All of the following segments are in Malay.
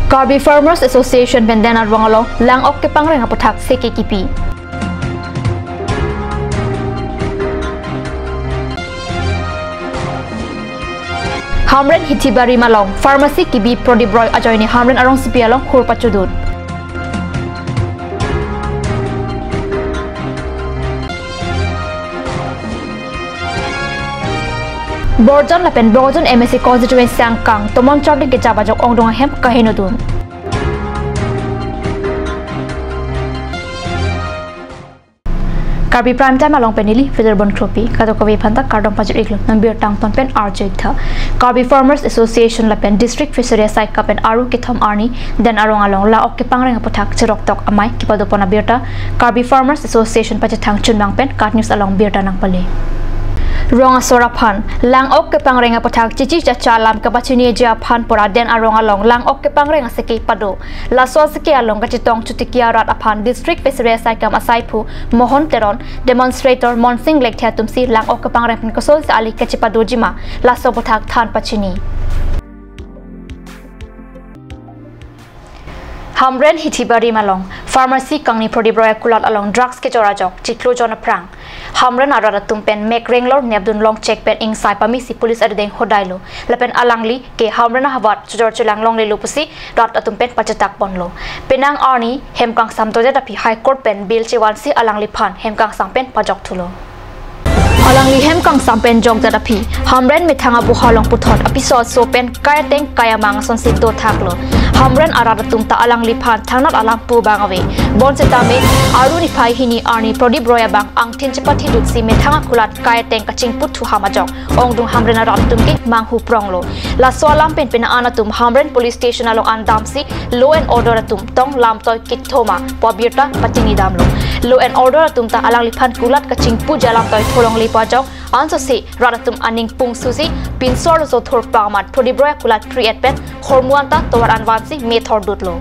Karbi Farmers Association benden arwangalo lang ok ke pangreng apothak CKKP. Hamren Hitibari Malong Pharmacy Kibi Prodibroy ajoini Hamren arong sipialong khurpachudut. Borjon lapen Borjon MSC constituency angkang tomon charding ke jabajok ongdong hem kahinudun. Karbi prime time along penili Federbon Tropi kato kawi phanta kardom pajut iklo nambir tang ton pen arjitha Karbi Farmers Association lapen district fishery site kapen aru kithom arni den arong along la ok pangreng apothak chirok tok amai kipadopona birta Karbi Farmers Association pachathang chunbang pen kat news along birta nang pale Ronga Soraphan lang ok ke pangrenga pathak chichi cha lam ka bachini ja phan pora den arong along lang ok ke pangrenga seke pado la so seke along ka chitong chutikia rat aphan district fishery site kam asaipu mohon teron demonstrator monsing lek thia tumsi lang ok ke pangreng ko sol sa ali ka chipado jima la so pathak than pachini Hamren Hitibari Malong Pharmacy Kangni Prodibroy Kulat along drugs ke jorajok chiklo jona prang Hamren arara tumpen mek renglor nebdun long check pen ing sai pamisi police adeng hodailo lapen alangli ke Hamren hawat chujor chulang long le lupusi rat atumpen pachatak bonlo penang arni hemkang samtoja dapi high court pen bill chewansi alangli phan hemkang sampen pajok thulo Alangli hemkang sampen jong tadapi Hamren mithanga buhalong puthot episode so pen kaya teng kaya mang son sito thaklo Hamren arara tumta alangli phan thangnat alam pu bangawe bon setame aruni phai hini arni prodibroya bang angthin chapati dutsi methanga kulat kaya teng kaching puthu hamajok ongdung Hamren arat tumki manghu pronglo la so alam pen pena anatum Hamren police station along andamsi law and order atum tong lam toy kithoma pobirta patini damlo law and order atum ta alangli phan kulat kaching pu jalam toy tholong li pajok anso se radatum aning pung susi pinsor zo thor pamat prodibroya kulat create pen hormuanta towar anwansi method dutlo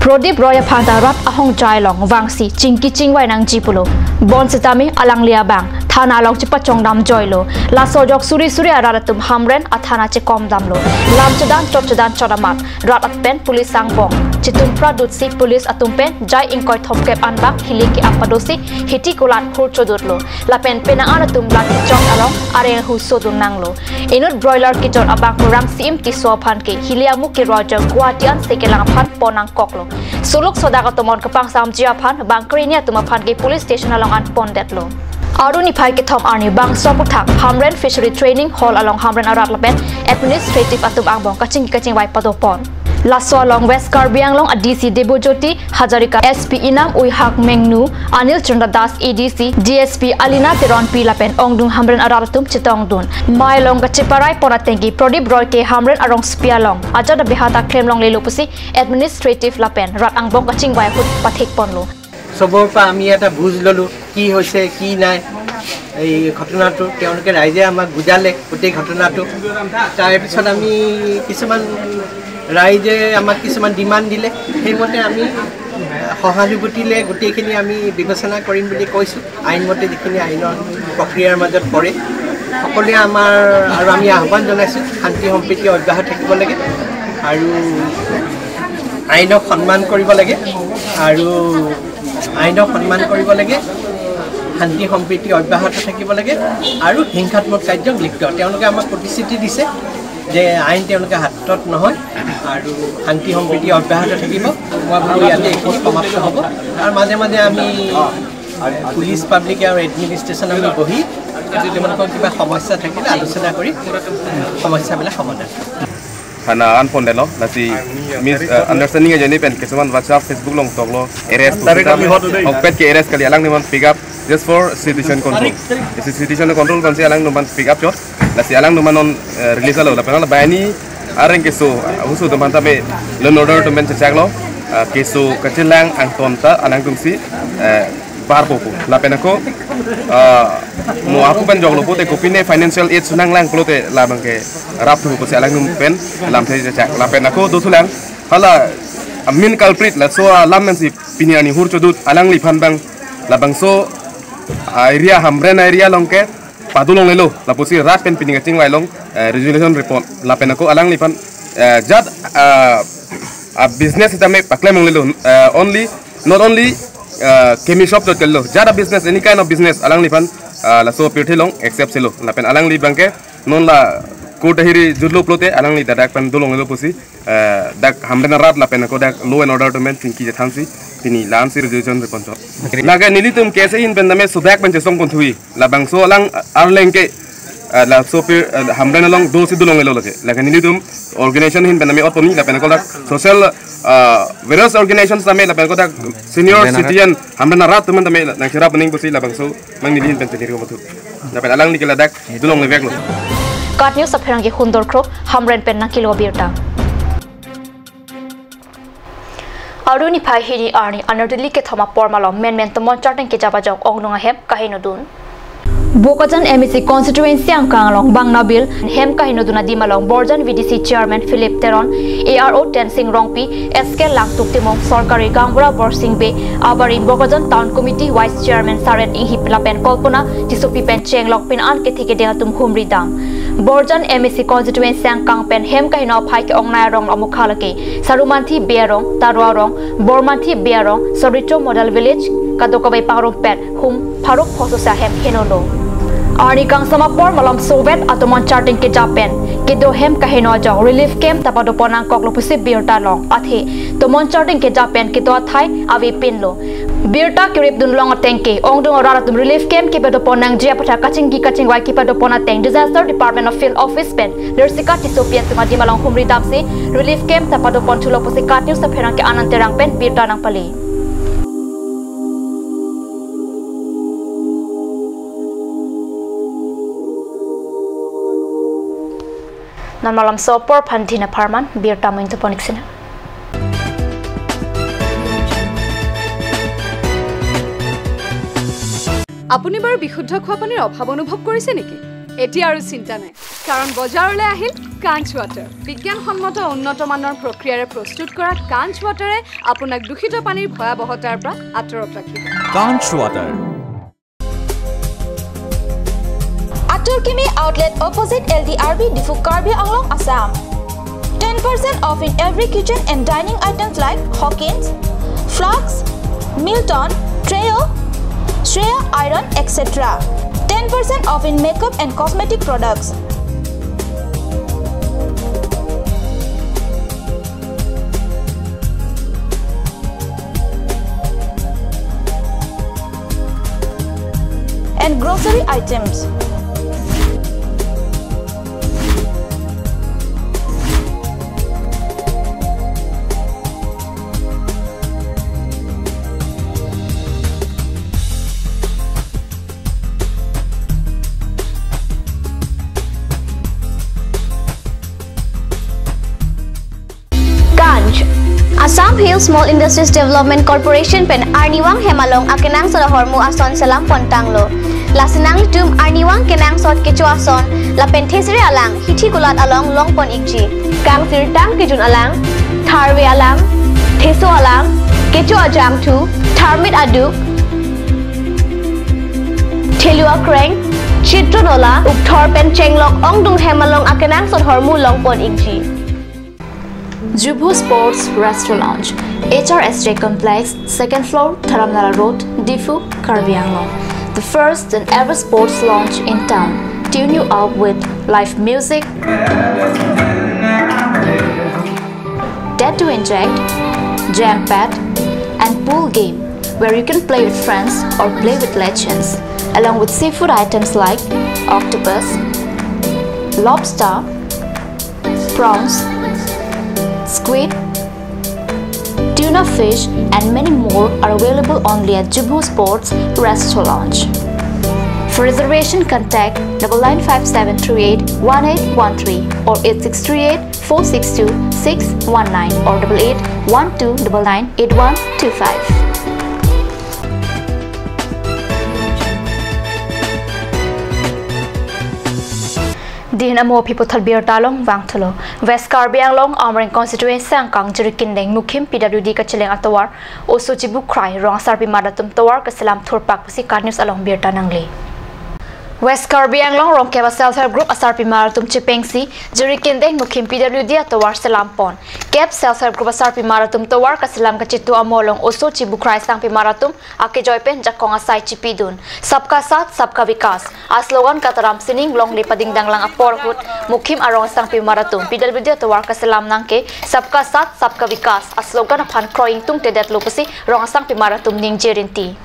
Prodibroya phanta rat ahong jailong wangsi chingki chingwai nang jipulo bon setami alanglia bang thana long chipa chongdam joilo la sojok suri araratum Hamren athana che kom damlo lam chodan chodamat rat atpen police sangbong chitum pradutsi police atumpen jai ingkoi thopkep anbak hiliki apadosi hiti kulat khur chodutlo lapen pena anatum lati chong along are hu sodun nanglo inut broiler kitor abang rang sim ti so phan ke hiliamu ki roger guatian sekelang phan ponang koklo suluk sodaga tomon kapang sam jia phan bangkrinia tuma phan ke police station along an pondetlo Aruni phai ke thom arni bang soputhak Hamren Fishery Training Hall along Hamren arat lapen administrative atum angbong kaching wai padopon Laso along West Karbi Anglong ADC Debojoti Hajarika SP Inam Uihak Mengnu Anil Chandradas ADC DSP Alina Teron P lapen ongdung Hamren aratum chitongdun Mailong kachiparai ponatengi Prodibroy ke Hamren arong spialong ajada bihata klemlong lelupusi administrative lapen rat angbong kaching wai hut pathik ponlo সবৰ পৰা আমি এটা বুজ ললো কি হৈছে কি নাই এই ঘটনাটো তেওঁলোকে ৰাইজে আমাক বুজালে গোটেই ঘটনাটো তাৰ পিছত আমি কিছুমান ৰাইজে আমাক কিছুমান ডিমান্ড দিলে সেইমতে আমি সহানুভূতিলে গোটেইখিনি আমি বিবেচনা কৰিম বুলি কৈছো আইনমতে যিখিনি আইনৰ প্ৰক্ৰিয়াৰ মাজত পৰে সকলোৱে আমাৰ আৰু আমি আহ্বান জনাইছো শান্তি সম্প্ৰীতি অব্যাহত থাকিব লাগে আৰু আইনক সন্মান কৰিব লাগে আৰু আইনক সন্মান কৰিব লাগে শান্তি সম্প্ৰীতি অব্যাহত থাকিব লাগে আৰু হিংসাত্মক কাৰ্যক লিপ্ত তেওঁলোকে আমাক প্ৰতিশ্ৰুতি দিছে যে আইন তেওঁলোকে হাতত নহয় আৰু শান্তি সম্প্ৰীতি অব্যাহত থাকিব মই ভাবো ইয়াতে এইখিনি সমাপ্ত হ'ব আৰু মাজে মাজে আমি পুলিচ পাব্লিক আৰু এডমিনিষ্ট্ৰেশ্যন আমি বহি তেওঁলোকৰ কিবা সমস্যা থাকিলে আলোচনা কৰি সমস্যাবিলাক সমাধান Karena anpon deh lo, nasi understanding aja nih pen, kesuman WhatsApp, Facebook long talk lo, RS, pet ke RS kali alang nih man pick up just for situation control. Situation control kan si alang nih man pick up cot, nasi alang nih man on release lo, tapi nala bayani areng kesu, usu tuh man tapi learn order tuh men cecak lo, kesu kecil lang anton ta alang tuh si bar popo, lapen aku mau aku kan jauh lupa, tapi ini financial aid sunang lang kalau te labang ke rap tu pun alang pen lam saya cek lapen aku tu sulang hala main culprit lah so lam nanti piniani hur cudut alang lipan bang labang so area Hamren area long ke padulong lelo lapusi rat pen pining cing long resolution report lapen aku alang lipan jad business ita me pakle mong lelo only not only chemi shop dot kello jada business any kind of business alang lipan la so pirthi long accept selo la pen alang li bangke non la ko tahiri judlo plote alang li dadak pen dolong lelo pusi dak hamdena rat la pen ko dak law and order to men thinki je thansi tini lam sir revision re poncho naga nilitum kese in pen dame sudak pen jesong kon thui la bang so alang arlengke la so pir hamdena long do si dolong lelo lage la nilitum organization hin pen dame otoni la pen ko dak social various organizations dame la pen ko dak senior citizen hamdena rat teman dame nang sira pening pusi la bang so mang nilin pen teniri ko matu la pen alang ni kala dak dolong levek lo God News apherang ki hundor kro hamren pen na kilo birta Aruni phai hiri arni anardili ke thoma pormalo men tomon charting ke jaba jok ongnunga hem kahinodun Bokajan MEC constituency ang kangalong Bangnabil hem kahinoduna dimalong Borjan VDC chairman Philip Teron ARO Tensing Rongpi SK Langtuk Timong Sorkari Gangbura Borsing Be Abari Bokajan Town Committee Vice Chairman Saren Ihip Lapen Kolpona Tisupi Pen Chenglok Pin An Kethike Dengatum Humri Dam Borjan MEC constituency ang kangpen hem kahino phai ke ongnai rong amukhalake Sarumanthi Bearong Tarwarong Bormanthi Bearong Sorito Model Village Kadokabai Parong Pet Hum Pharuk Phososa hem Henolo Arni kang samapor malam Soviet atomon charting ke Japan kedo hem kahino jong relief camp tapado ponang koklo pusi birta long athe tomon charting ke Japan kedo thai avi pinlo birta kirip dun long tengke ongdong rara tum relief camp ke pedo ponang jia patha kaching wai ke pedo pona teng disaster department of field office pen lersika tisopian tuma di malong humri damse relief camp tapado pon thulo pusi katnews sa pherang ke ananterang pen birta nang pali nan malam sopor phanthina pharman birta moin to poniksina আপুনি বাৰু বিশুদ্ধ খোৱা পানীৰ অভাৱ অনুভৱ কৰিছে নেকি এতিয়া আৰু চিন্তা নাই কাৰণ বজাৰলৈ আহিল কাঞ্চ ৱাটাৰ বিজ্ঞানসন্মত উন্নত মানৰ প্ৰক্ৰিয়াৰে প্ৰস্তুত কৰা কাঞ্চ ৱাটাৰে আপোনাক দূষিত পানীৰ ভয়াৱহতাৰ পৰা আঁতৰত ৰাখিব কাঞ্চ water Turkimi outlet opposite LDRB Difu Karbi Anglong Assam 10% off in every kitchen and dining items like Hawkins, Flax, Milton, Treo, Shreya Iron etc. 10% off in makeup and cosmetic products. And grocery items. Assam Hill Small Industries Development Corporation pen Arniwang Hemalong akenang sa hormu ason salam pontanglo. Lasinang litum Arniwang kenang sot kecu ason la penthesre alang hithi kulat along longpon ikji. Kang sirtang kijun alang tharwe alang theso alang kecu ajam thu tharmit aduk thelua kreng chitronola ukthor pen chenglok ongdung Hemalong akenang sot hormu longpon ikji. Jubu Sports Restaurant Lounge, HRSJ Complex, 2nd floor, Dharamnala Road, Difu, Karbi Anglong. The first and ever sports lounge in town. Tune you up with live music, Dare to Inject, Jam Pad, and pool game, where you can play with friends or play with legends, along with seafood items like octopus, lobster, prawns, squid, tuna fish and many more are available only at Jubu Sports Restaurant Lounge. For reservation contact 9957381813 or 8638462619 or 8812998125. Din amo pipothal bir talong wangthalo West Karbi Anglong Amrang constituency ang kang jirikin deng mukhim PWD ka chileng atawar oso chibu krai rong sarpi madatum tawar ka salam thurpak pusi karnews along bir tanangli West Karbi Anglong Rongkeba Self-Help Group Asarpi Maratum Chipengsi Juri Kindeng Mukim PWD Tawar Selampon Kep Self-Help Group Asarpi Maratum Tawar Kasilam Kachitu Amolong Oso Chibukrai Sangpi Maratum Ake Joypen Jakong Asai Chipidun Sabka Sat Sabka Vikas Aslogan Kataram Sining Long Lipading Danglang Aporhut Mukim Arong Sangpi Maratum PWD Tawar Kasilam Nangke Sabka Sat Sabka Vikas Aslogan Apan Kroing Tung Tedet Lupusi Rong Sangpi Maratum Ning Jerinti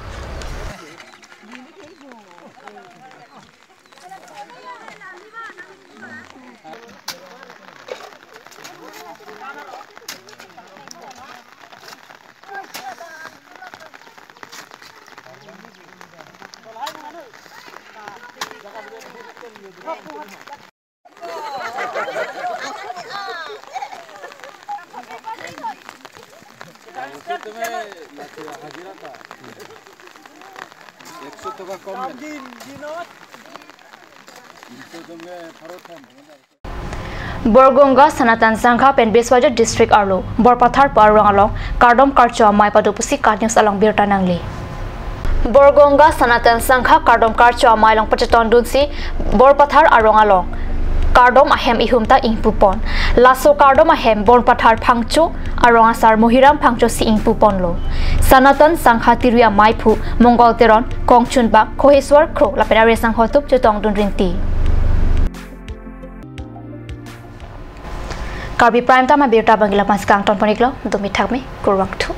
Borgonga Sanatan Sangha Pen Beswaja District Arlo Borpathar Parang along Kardom Karcho Mai Padupusi Kadnews along Birta Nangli Borgonga Sanatan Sangha Kardom Karcho Mai long Pachaton Dunsi Borpathar Arong along Kardom Ahem Ihumta Ingpupon Lasso Kardom Ahem Borpathar Pangcho Arong Asar Mohiram Pangcho Si Ingpupon Lo Sanatan Sangha Tiria Maipu Mongol Teron Kongchunba Koheswar Kro Lapenare Sanghotup Jotong Dun Rinti Karbi Prime Time Birta Bangila Paskang Ton Poniklo Dumi Thakme Kurwak Tu